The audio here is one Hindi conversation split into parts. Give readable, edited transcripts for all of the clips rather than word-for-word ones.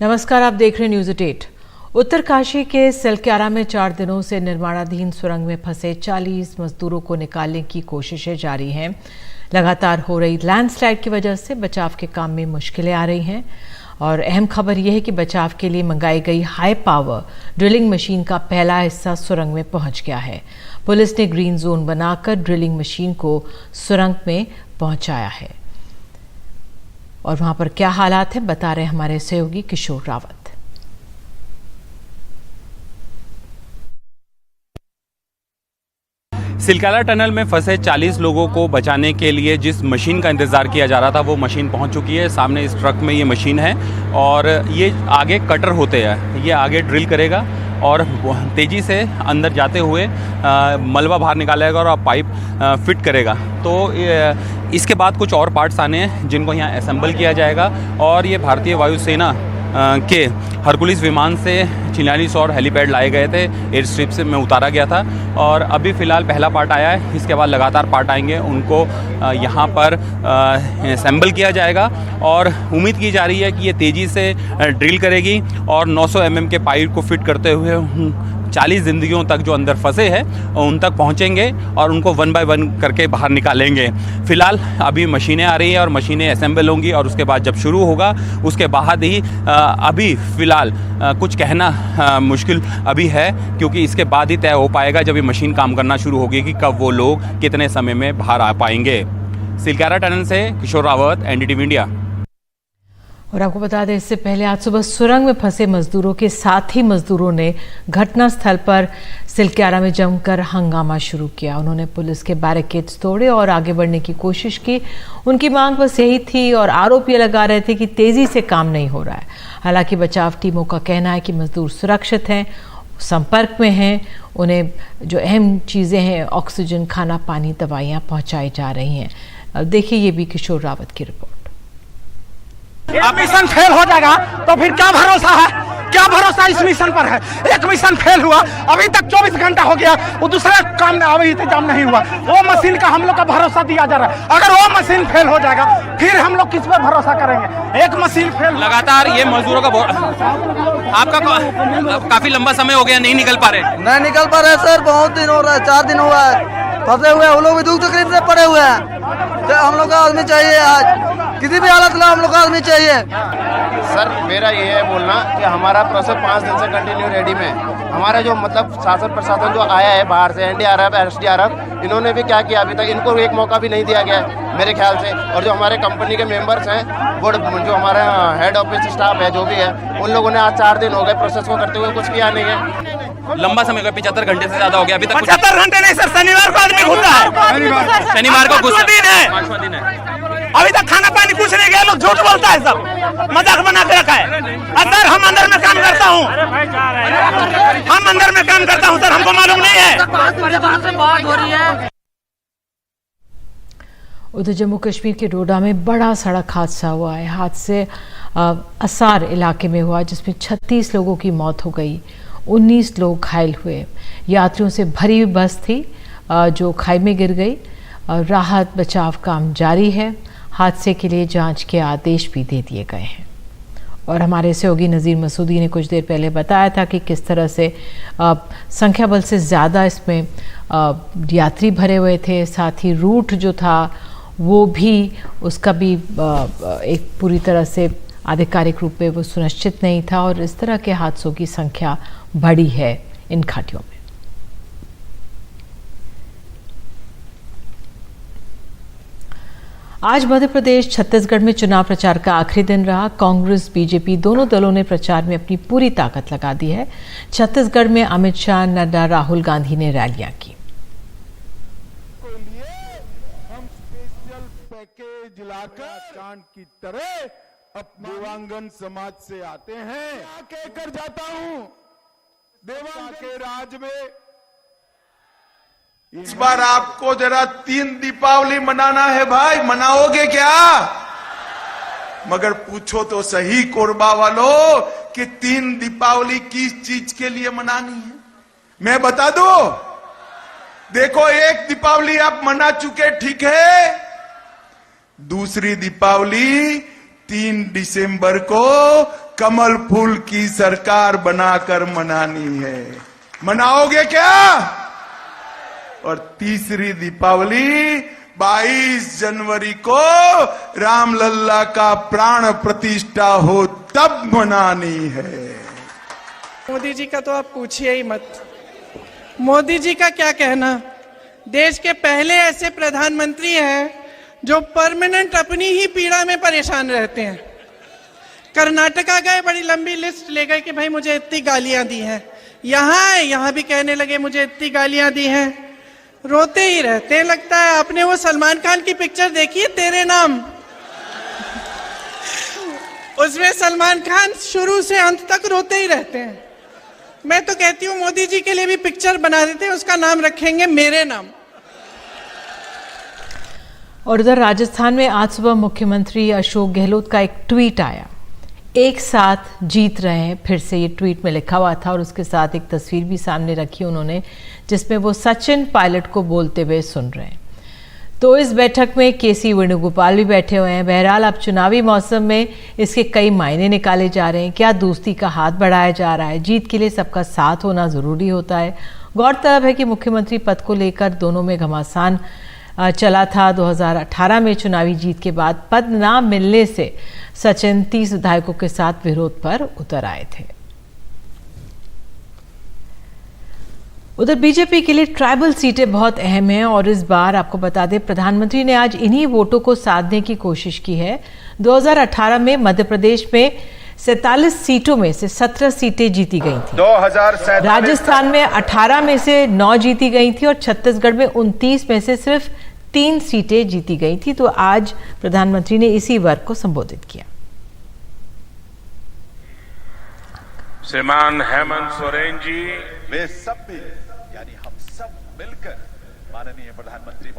नमस्कार, आप देख रहे हैं न्यूज़ 8। उत्तरकाशी के सिलक्यारा में 4 दिनों से निर्माणाधीन सुरंग में फंसे 40 मजदूरों को निकालने की कोशिशें जारी हैं। लगातार हो रही लैंडस्लाइड की वजह से बचाव के काम में मुश्किलें आ रही हैं और अहम खबर यह है कि बचाव के लिए मंगाई गई हाई पावर ड्रिलिंग मशीन का पहला हिस्सा सुरंग में पहुंच गया है। पुलिस ने ग्रीन जोन बनाकर ड्रिलिंग मशीन को सुरंग में पहुंचाया है और वहां पर क्या हालात है बता रहे हमारे सहयोगी किशोर रावत। सिलक्यारा टनल में फंसे 40 लोगों को बचाने के लिए जिस मशीन का इंतज़ार किया जा रहा था वो मशीन पहुंच चुकी है। सामने इस ट्रक में ये मशीन है और ये आगे कटर होते हैं, ये आगे ड्रिल करेगा और तेज़ी से अंदर जाते हुए मलबा बाहर निकालेगा और पाइप फिट करेगा। तो इसके बाद कुछ और पार्ट्स आने हैं जिनको यहाँ असेंबल किया जाएगा और ये भारतीय वायुसेना के हरकुलिस विमान से चिन्यालीस और हेलीपैड लाए गए थे, एयर स्ट्रिप से में उतारा गया था और अभी फ़िलहाल पहला पार्ट आया है। इसके बाद लगातार पार्ट आएंगे, उनको यहाँ पर असेंबल किया जाएगा और उम्मीद की जा रही है कि ये तेज़ी से ड्रिल करेगी और 900 mm के पाइप को फिट करते हुए 40 ज़िंदगियों तक जो अंदर फंसे हैं उन तक पहुँचेंगे और उनको 1 बाय 1 करके बाहर निकालेंगे। फ़िलहाल अभी मशीनें आ रही हैं और मशीनें असेंबल होंगी और उसके बाद जब शुरू होगा उसके बाद ही अभी फ़िलहाल कुछ कहना मुश्किल अभी है, क्योंकि इसके बाद ही तय हो पाएगा जब ये मशीन काम करना शुरू होगी कि कब वो लोग कितने समय में बाहर आ पाएंगे। सिलक्यारा टनल से किशोर रावत, एनडीटीवी इंडिया। और आपको बता दें, इससे पहले आज सुबह सुरंग में फंसे मजदूरों के साथ ही मजदूरों ने घटनास्थल पर सिलक्यारा में जमकर हंगामा शुरू किया। उन्होंने पुलिस के बैरिकेड्स तोड़े और आगे बढ़ने की कोशिश की। उनकी मांग बस यही थी और आरोप ये लगा रहे थे कि तेजी से काम नहीं हो रहा है। हालांकि बचाव टीमों का कहना है कि मजदूर सुरक्षित हैं, संपर्क में हैं, उन्हें जो अहम चीज़ें हैं ऑक्सीजन, खाना, पानी, दवाइयाँ पहुँचाई जा रही हैं। देखिए ये भी किशोर रावत की रिपोर्ट। अब मिशन फेल हो जाएगा तो फिर क्या भरोसा है? क्या भरोसा इस मिशन पर है? एक मिशन फेल हुआ, अभी तक 24 घंटा हो गया, वो दूसरा काम अभी इंतजाम नहीं हुआ। वो मशीन का हम लोग का भरोसा दिया जा रहा है। अगर वो मशीन फेल हो जाएगा फिर हम लोग किस पर भरोसा करेंगे? एक मशीन फेल, लगातार ये मजदूरों का आपका काफी लंबा समय हो गया, नहीं निकल पा रहे? नहीं निकल पा रहे सर, बहुत दिन हो रहा है, 4 दिन हुआ है फंसे हुए हैं। वो लोग भी दुख तकलीफ से पड़े हुए हैं। तो हम लोग का आदमी चाहिए, आज किसी भी हालत में हम लोग का आदमी चाहिए। सर मेरा ये है बोलना कि हमारा प्रोसेस 5 दिन से कंटिन्यू रेडी में। हमारा जो मतलब शासन प्रशासन जो आया है बाहर से, एनडीआरएफ, एसडीआरएफ, इन्होंने भी क्या किया अभी तक? इनको एक मौका भी नहीं दिया गया है मेरे ख्याल से। और जो हमारे कंपनी के मेंबर्स हैं, वो जो हमारे हेड ऑफिस स्टाफ है, जो भी है, उन लोगों ने आज 4 दिन हो गए प्रोसेस को करते हुए, कुछ किया नहीं है। लंबा समय का 75 घंटे से ज्यादा हो गया अभी तक। 75 घंटे नहीं सर, शनिवार को आदमी घुस रहा है। शनिवार को घुस दिन है, 5वां दिन है। अभी तक खाना पानी कुछ नहीं गया। लोग झूठ बोलता है, सब मजाक बना के रखा है। सर हम अंदर में काम करता हूँ, हम अंदर में काम करता हूँ सर, हमको मालूम नहीं है। उधर जम्मू कश्मीर के डोडा में बड़ा सड़क हादसा हुआ है। हादसे असार इलाके में हुआ जिसमें 36 लोगों की मौत हो गई, 19 लोग घायल हुए। यात्रियों से भरी हुई बस थी जो खाई में गिर गई। राहत बचाव काम जारी है। हादसे के लिए जांच के आदेश भी दे दिए गए हैं। और हमारे सहयोगी नज़ीर मसूदी ने कुछ देर पहले बताया था कि किस तरह से संख्या बल से ज़्यादा इसमें यात्री भरे हुए थे। साथ ही रूट जो था वो भी, उसका भी एक पूरी तरह से आधिकारिक रूप में वो सुनिश्चित नहीं था और इस तरह के हादसों की संख्या बढ़ी है इन घाटियों में। आज मध्य प्रदेश, छत्तीसगढ़ में चुनाव प्रचार का आखिरी दिन रहा। कांग्रेस, बीजेपी दोनों दलों ने प्रचार में अपनी पूरी ताकत लगा दी है। छत्तीसगढ़ में अमित शाह, नड्डा, राहुल गांधी ने रैलियां की। हम स्पेशल पैकेज लाकर चांद की तरह देवांगन समाज से आते हैं। कहकर जाता हूं, देवांगन के राज में इस बार आपको जरा 3 दीपावली मनाना है भाई, मनाओगे क्या? मगर पूछो तो सही कोरबा वालों कि 3 दीपावली किस चीज के लिए मनानी है? मैं बता दूं, देखो एक दीपावली आप मना चुके, ठीक है। दूसरी दीपावली 3 दिसंबर को कमल फूल की सरकार बनाकर मनानी है। मनाओगे क्या? और तीसरी दीपावली 22 जनवरी को रामलल्ला का प्राण प्रतिष्ठा हो तब मनानी है। मोदी जी का तो आप पूछिए ही मत। मोदी जी का क्या कहना, देश के पहले ऐसे प्रधानमंत्री हैं जो परमानेंट अपनी ही पीड़ा में परेशान रहते हैं। कर्नाटका गए, बड़ी लंबी लिस्ट ले गए कि भाई मुझे इतनी गालियां दी हैं, यहाँ भी कहने लगे मुझे इतनी गालियां दी हैं, रोते ही रहते हैं। लगता है आपने वो सलमान खान की पिक्चर देखी है तेरे नाम, उसमें सलमान खान शुरू से अंत तक रोते ही रहते हैं। मैं तो कहती हूँ मोदी जी के लिए भी पिक्चर बना देते हैं, उसका नाम रखेंगे मेरे नाम। और उधर राजस्थान में आज सुबह मुख्यमंत्री अशोक गहलोत का एक ट्वीट आया, एक साथ जीत रहे हैं, फिर से ये ट्वीट में लिखा हुआ था और उसके साथ एक तस्वीर भी सामने रखी उन्होंने जिसमें वो सचिन पायलट को बोलते हुए सुन रहे हैं। तो इस बैठक में केसी वेणुगोपाल भी बैठे हुए हैं। बहरहाल अब चुनावी मौसम में इसके कई मायने निकाले जा रहे हैं। क्या दोस्ती का हाथ बढ़ाया जा रहा है? जीत के लिए सबका साथ होना ज़रूरी होता है। गौरतलब है कि मुख्यमंत्री पद को लेकर दोनों में घमासान चला था। 2018 में चुनावी जीत के बाद पद ना मिलने से सचिन 30 विधायकों के साथ विरोध पर उतर आए थे। उधर बीजेपी के लिए ट्राइबल सीटें बहुत अहम हैं और इस बार आपको बता दें प्रधानमंत्री ने आज इन्हीं वोटों को साधने की कोशिश की है। 2018 में मध्य प्रदेश में 47 सीटों में से 17 सीटें जीती गई थी। राजस्थान में 18 में से 9 जीती गई थी और छत्तीसगढ़ में 29 में से सिर्फ 3 सीटें जीती गई थी। तो आज प्रधानमंत्री ने इसी वर्ग को संबोधित किया। श्रीमान हेमंत सोरेन जी, वे सब भी यानी हम सब मिलकर माननीय प्रधानमंत्री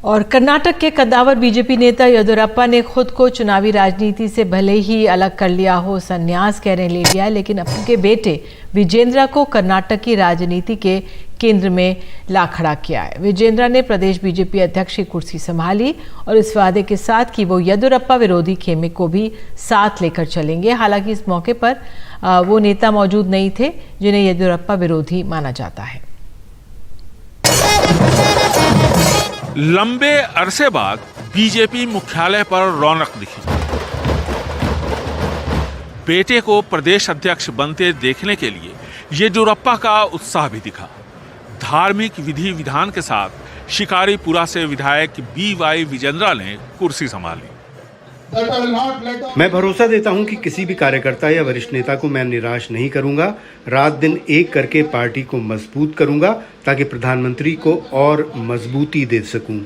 और कर्नाटक के कद्दावर बीजेपी नेता येदियुरप्पा ने खुद को चुनावी राजनीति से भले ही अलग कर लिया हो, संन्यास कह रहे ले लिया है, लेकिन अपने बेटे विजेंद्रा को कर्नाटक की राजनीति के केंद्र में ला खड़ा किया है। विजेंद्रा ने प्रदेश बीजेपी अध्यक्ष की कुर्सी संभाली और इस वादे के साथ कि वो येदियुरप्पा विरोधी खेमे को भी साथ लेकर चलेंगे। हालांकि इस मौके पर वो नेता मौजूद नहीं थे जिन्हें येदियुरप्पा विरोधी माना जाता है। लंबे अरसे बाद बीजेपी मुख्यालय पर रौनक दिखी। बेटे को प्रदेश अध्यक्ष बनते देखने के लिए येदियुरप्पा का उत्साह भी दिखा। धार्मिक विधि विधान के साथ शिकारीपुरा से विधायक BY विजेंद्रा ने कुर्सी संभाली। मैं भरोसा देता हूं कि किसी भी कार्यकर्ता या वरिष्ठ नेता को मैं निराश नहीं करूंगा। रात दिन एक करके पार्टी को मजबूत करूंगा ताकि प्रधानमंत्री को और मजबूती दे सकूं।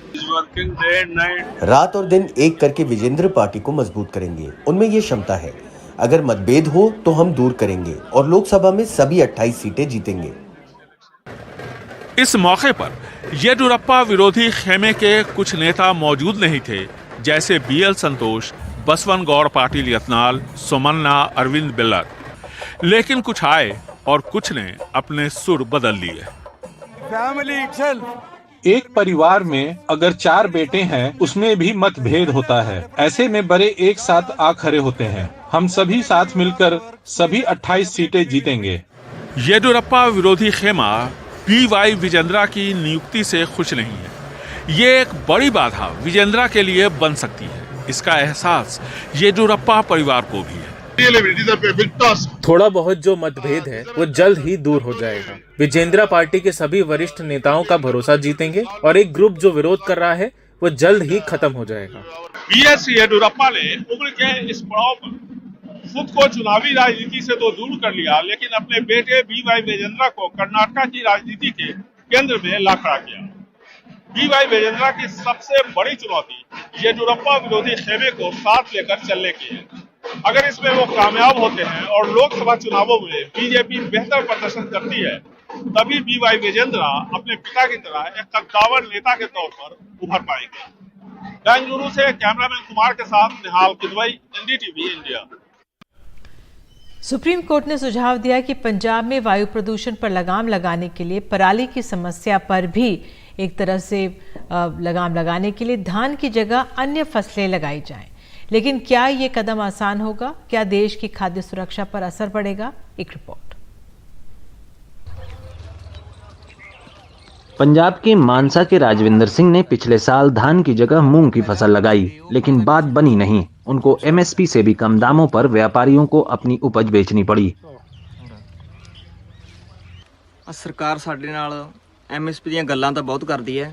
रात और दिन एक करके विजेंद्र पार्टी को मजबूत करेंगे। उनमें ये क्षमता है। अगर मतभेद हो तो हम दूर करेंगे और लोकसभा में सभी 28 सीटें जीतेंगे। इस मौके पर येदियुरप्पा विरोधी खेमे के कुछ नेता मौजूद नहीं थे, जैसे BL संतोष, बसवन गौर पाटिल यत्नाल, सोमन्ना, अरविंद बेल्लर। लेकिन कुछ आए और कुछ ने अपने सुर बदल लिए। एक परिवार में अगर 4 बेटे हैं, उसमें भी मतभेद होता है। ऐसे में बड़े एक साथ आ खड़े होते हैं। हम सभी साथ मिलकर सभी 28 सीटें जीतेंगे। येदियुरप्पा विरोधी खेमा BY विजेंद्रा की नियुक्ति से खुश नहीं है। ये एक बड़ी बाधा विजेंद्रा के लिए बन सकती है। इसका एहसास येदियुरप्पा परिवार को भी है। थोड़ा बहुत जो मतभेद है वो जल्द ही दूर हो जाएगा। विजेंद्रा पार्टी के सभी वरिष्ठ नेताओं का भरोसा जीतेंगे और एक ग्रुप जो विरोध कर रहा है वो जल्द ही खत्म हो जाएगा। BS येदियुरप्पा ने उम्र के इस पड़ाव पर खुद को चुनावी राजनीति से तो दूर कर लिया, लेकिन अपने बेटे BY विजेंद्रा को कर्नाटक की राजनीति के केंद्र में ला खड़ा किया। BY विजेंद्रा की सबसे बड़ी चुनौती येदियुरप्पा विरोधी खेमे को साथ लेकर चलने की है। अगर इसमें वो कामयाब होते हैं और लोकसभा चुनावों में बीजेपी बेहतर प्रदर्शन करती है, तभी BY विजेंद्रा अपने पिता की तरह एक कद्दावर नेता के तौर पर उभर पाएंगे। बेंगलुरु से कैमरामैन कुमार के साथ Nihal Kidwai, NDTV India. Supreme Court ने सुझाव दिया कि पंजाब में वायु प्रदूषण पर लगाम लगाने के लिए पराली की समस्या पर भी एक तरह से लगाम लगाने के लिए धान की जगह अन्य फसलें लगाई जाएं। लेकिन क्या ये कदम आसान होगा? क्या देश की खाद्य सुरक्षा पर असर पड़ेगा? एक रिपोर्ट। पंजाब के मानसा के राजविंदर सिंह ने पिछले साल धान की जगह मूंग की फसल लगाई, लेकिन बात बनी नहीं। उनको एमएसपी से भी कम दामों पर व्यापारियों को अपनी उपज बेचनी पड़ी। सरकार साडे नाल एमएसपी ਦੀਆਂ ਗੱਲਾਂ ਤਾਂ ਬਹੁਤ ਕਰਦੀ ਹੈ,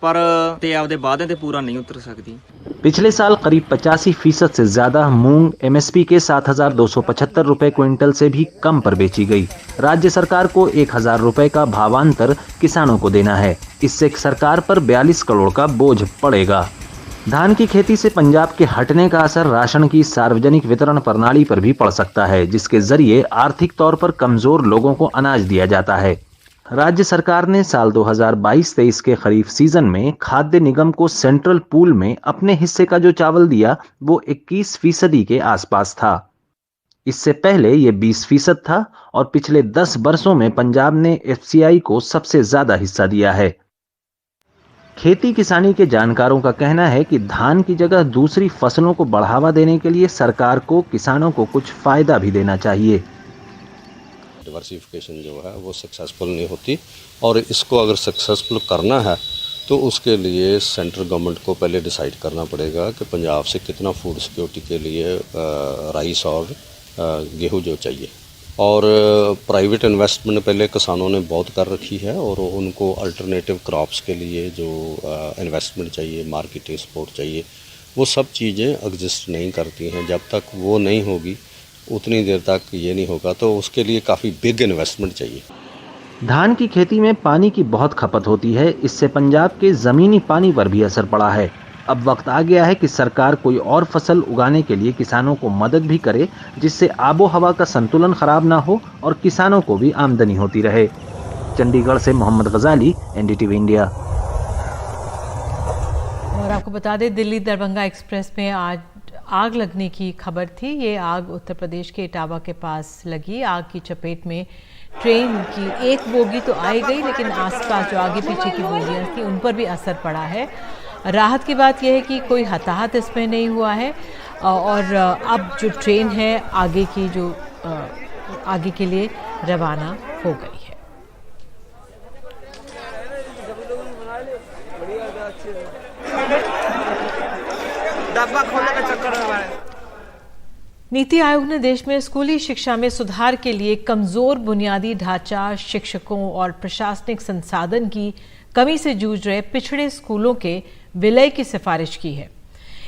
पर ते आपदे वादे ते पूरा नहीं उतर सकती। पिछले साल करीब 85% से ज्यादा मूंग एमएसपी के 7,275 रुपए क्विंटल से भी कम पर बेची गई। राज्य सरकार को 1,000 रुपए का भावांतर किसानों को देना है। इससे सरकार पर 42 करोड़ का बोझ पड़ेगा। धान की खेती से पंजाब के हटने का असर राशन की सार्वजनिक वितरण प्रणाली पर भी पड़ सकता है, जिसके जरिए आर्थिक तौर पर कमजोर लोगों को अनाज दिया जाता है। राज्य सरकार ने साल 2022-23 के खरीफ सीजन में खाद्य निगम को सेंट्रल पूल में अपने हिस्से का जो चावल दिया वो 21% के आसपास था। इससे पहले ये 20% था और पिछले 10 वर्षों में पंजाब ने एफसीआई को सबसे ज्यादा हिस्सा दिया है। खेती किसानी के जानकारों का कहना है कि धान की जगह दूसरी फसलों को बढ़ावा देने के लिए सरकार को किसानों को कुछ फायदा भी देना चाहिए। डिवर्सिफिकेशन जो है वो सक्सेसफुल नहीं होती, और इसको अगर सक्सेसफुल करना है तो उसके लिए सेंट्रल गवर्नमेंट को पहले डिसाइड करना पड़ेगा कि पंजाब से कितना फूड सिक्योरिटी के लिए राइस और गेहूं जो चाहिए। और प्राइवेट इन्वेस्टमेंट पहले किसानों ने बहुत कर रखी है, और उनको अल्टरनेटिव क्रॉप्स के लिए जो इन्वेस्टमेंट चाहिए, मार्केटिंग सपोर्ट चाहिए, वो सब चीज़ें एग्जिस्ट नहीं करती हैं। जब तक वो नहीं होगी उतनी देर तक ये नहीं होगा, तो उसके लिए काफ़ी बिग इन्वेस्टमेंट चाहिए। धान की खेती में पानी की बहुत खपत होती है, इससे पंजाब के जमीनी पानी पर भी असर पड़ा है। अब वक्त आ गया है कि सरकार कोई और फसल उगाने के लिए किसानों को मदद भी करे, जिससे आबो हवा का संतुलन खराब ना हो और किसानों को भी आमदनी होती रहे। चंडीगढ़ से मोहम्मद गजाली, एनडीटीवी इंडिया। और आपको बता दें, दिल्ली दरभंगा एक्सप्रेस में आज आग लगने की खबर थी। ये आग उत्तर प्रदेश के इटावा के पास लगी। आग की चपेट में ट्रेन की एक बोगी तो आई गई, लेकिन आसपास जो आगे पीछे की बोगियां थी उन पर भी असर पड़ा है। राहत की बात यह है कि कोई हताहत इसमें नहीं हुआ है, और अब जो ट्रेन है आगे के लिए रवाना हो गई है। नीति आयोग ने देश में स्कूली शिक्षा में सुधार के लिए कमजोर बुनियादी ढांचा, शिक्षकों और प्रशासनिक संसाधन की कमी से जूझ रहे पिछड़े स्कूलों के विलय की सिफारिश की है।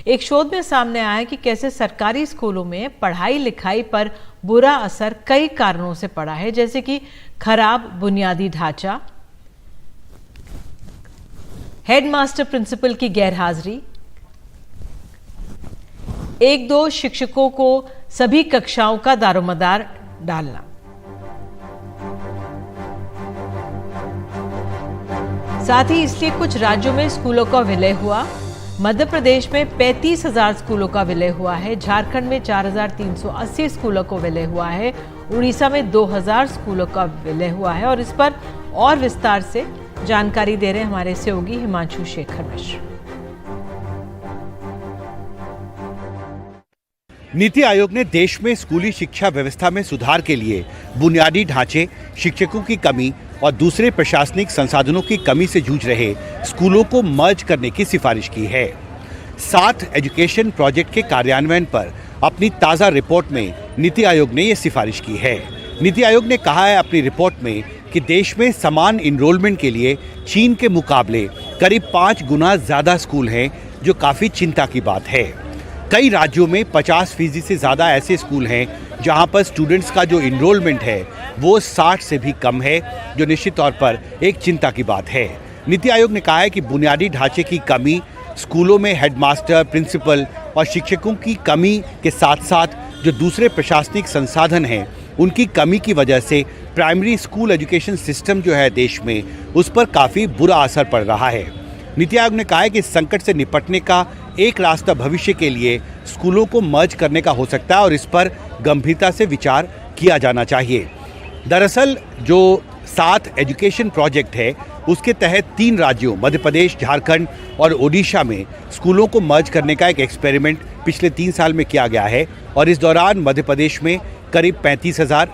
एक शोध में सामने आया कि कैसे सरकारी स्कूलों में पढ़ाई लिखाई पर बुरा असर कई कारणों से पड़ा है, जैसे कि खराब बुनियादी ढांचा, हेडमास्टर प्रिंसिपल की गैरहाजिरी, 1-2 शिक्षकों को सभी कक्षाओं का दारोमदार डालना। साथ ही इसलिए कुछ राज्यों में स्कूलों का विलय हुआ। मध्य प्रदेश में 35,000 स्कूलों का विलय हुआ है। झारखंड में 4,380 स्कूलों को विलय हुआ है। उड़ीसा में 2,000 स्कूलों का विलय हुआ है। और इस पर और विस्तार से जानकारी दे रहे हैं हमारे सहयोगी हिमांशु शेखर मिश्र। नीति आयोग ने देश में स्कूली शिक्षा व्यवस्था में सुधार के लिए बुनियादी ढांचे, शिक्षकों की कमी और दूसरे प्रशासनिक संसाधनों की कमी से जूझ रहे स्कूलों को मर्ज करने की सिफारिश की है। 7 एजुकेशन प्रोजेक्ट के कार्यान्वयन पर अपनी ताज़ा रिपोर्ट में नीति आयोग ने यह सिफारिश की है। नीति आयोग ने कहा है अपनी रिपोर्ट में कि देश में समान इनरोलमेंट के लिए चीन के मुकाबले करीब 5 गुना ज़्यादा स्कूल हैं, जो काफ़ी चिंता की बात है। कई राज्यों में 50% से ज़्यादा ऐसे स्कूल हैं जहां पर स्टूडेंट्स का जो इनरोलमेंट है वो 60 से भी कम है, जो निश्चित तौर पर एक चिंता की बात है। नीति आयोग ने कहा है कि बुनियादी ढांचे की कमी, स्कूलों में हेडमास्टर, प्रिंसिपल और शिक्षकों की कमी के साथ साथ जो दूसरे प्रशासनिक संसाधन हैं उनकी कमी की वजह से प्राइमरी स्कूल एजुकेशन सिस्टम जो है देश में, उस पर काफ़ी बुरा असर पड़ रहा है। नीति आयोग ने कहा है कि इस संकट से निपटने का एक रास्ता भविष्य के लिए स्कूलों को मर्ज करने का हो सकता है और इस पर गंभीरता से विचार किया जाना चाहिए। दरअसल जो 7 एजुकेशन प्रोजेक्ट है उसके तहत 3 राज्यों मध्य प्रदेश, झारखंड और ओडिशा में स्कूलों को मर्ज करने का एक एक्सपेरिमेंट पिछले 3 साल में किया गया है और इस दौरान मध्य प्रदेश में करीब 35,000,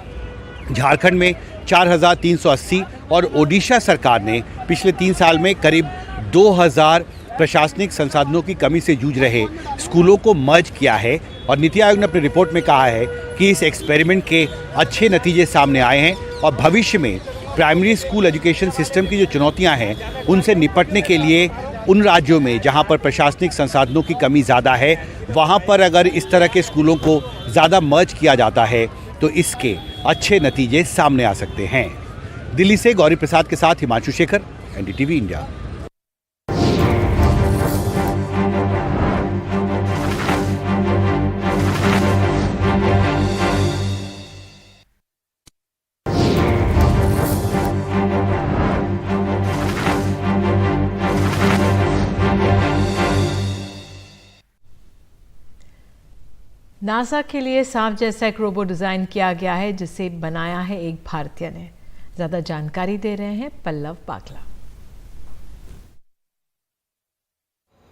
झारखंड में 4,380 और ओडिशा सरकार ने पिछले 3 साल में करीब 2,000 प्रशासनिक संसाधनों की कमी से जूझ रहे स्कूलों को मर्ज किया है। और नीति आयोग ने अपनी रिपोर्ट में कहा है कि इस एक्सपेरिमेंट के अच्छे नतीजे सामने आए हैं और भविष्य में प्राइमरी स्कूल एजुकेशन सिस्टम की जो चुनौतियां हैं उनसे निपटने के लिए उन राज्यों में जहां पर प्रशासनिक संसाधनों की कमी ज़्यादा है वहां पर अगर इस तरह के स्कूलों को ज़्यादा मर्ज किया जाता है तो इसके अच्छे नतीजे सामने आ सकते हैं। दिल्ली से गौरी प्रसाद के साथ Himanshu Shekhar, NDTV India. NASA के लिए सांप जैसा एक रोबोट डिजाइन किया गया है जिसे बनाया है एक भारतीय ने। ज्यादा जानकारी दे रहे हैं पल्लव बागला।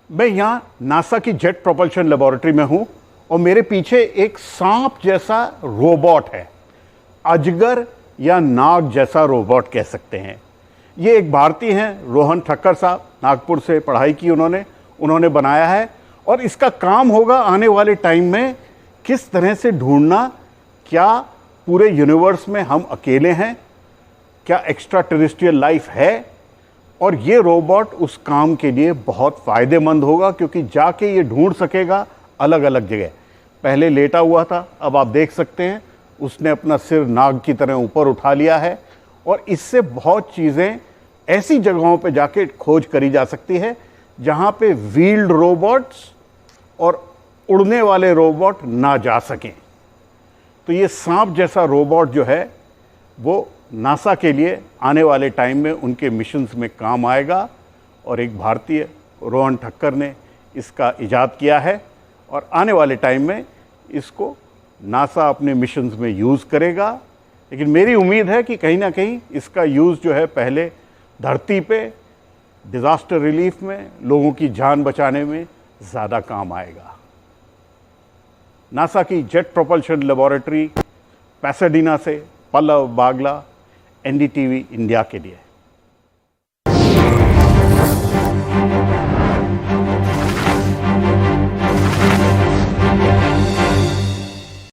मैं यहाँ नासा की जेट प्रोपल्शन लेबोरेटरी में हूं और मेरे पीछे एक सांप जैसा रोबोट है, अजगर या नाग जैसा रोबोट कह सकते हैं। ये एक भारतीय हैं, रोहन ठक्कर साहब, नागपुर से पढ़ाई की उन्होंने बनाया है और इसका काम होगा आने वाले टाइम में किस तरह से ढूंढना क्या पूरे यूनिवर्स में हम अकेले हैं, क्या एक्स्ट्रा टेरेस्ट्रियल लाइफ है। और ये रोबोट उस काम के लिए बहुत फ़ायदेमंद होगा क्योंकि जाके ये ढूंढ सकेगा अलग अलग जगह। पहले लेटा हुआ था, अब आप देख सकते हैं उसने अपना सिर नाग की तरह ऊपर उठा लिया है और इससे बहुत चीज़ें ऐसी जगहों पे जाके खोज करी जा सकती है जहाँ पे व्हील्ड रोबोट्स और उड़ने वाले रोबोट ना जा सकें। तो ये सांप जैसा रोबोट जो है वो नासा के लिए आने वाले टाइम में उनके मिशंस में काम आएगा और एक भारतीय रोहन ठक्कर ने इसका इजाद किया है और आने वाले टाइम में इसको नासा अपने मिशंस में यूज़ करेगा। लेकिन मेरी उम्मीद है कि कहीं ना कहीं इसका यूज़ जो है पहले धरती पे डिज़ास्टर रिलीफ में लोगों की जान बचाने में ज़्यादा काम आएगा। नासा की जेट प्रोपल्शन लेबोरेटरी पैसाडीना से पल्लव बागला, एनडीटीवी इंडिया के लिए।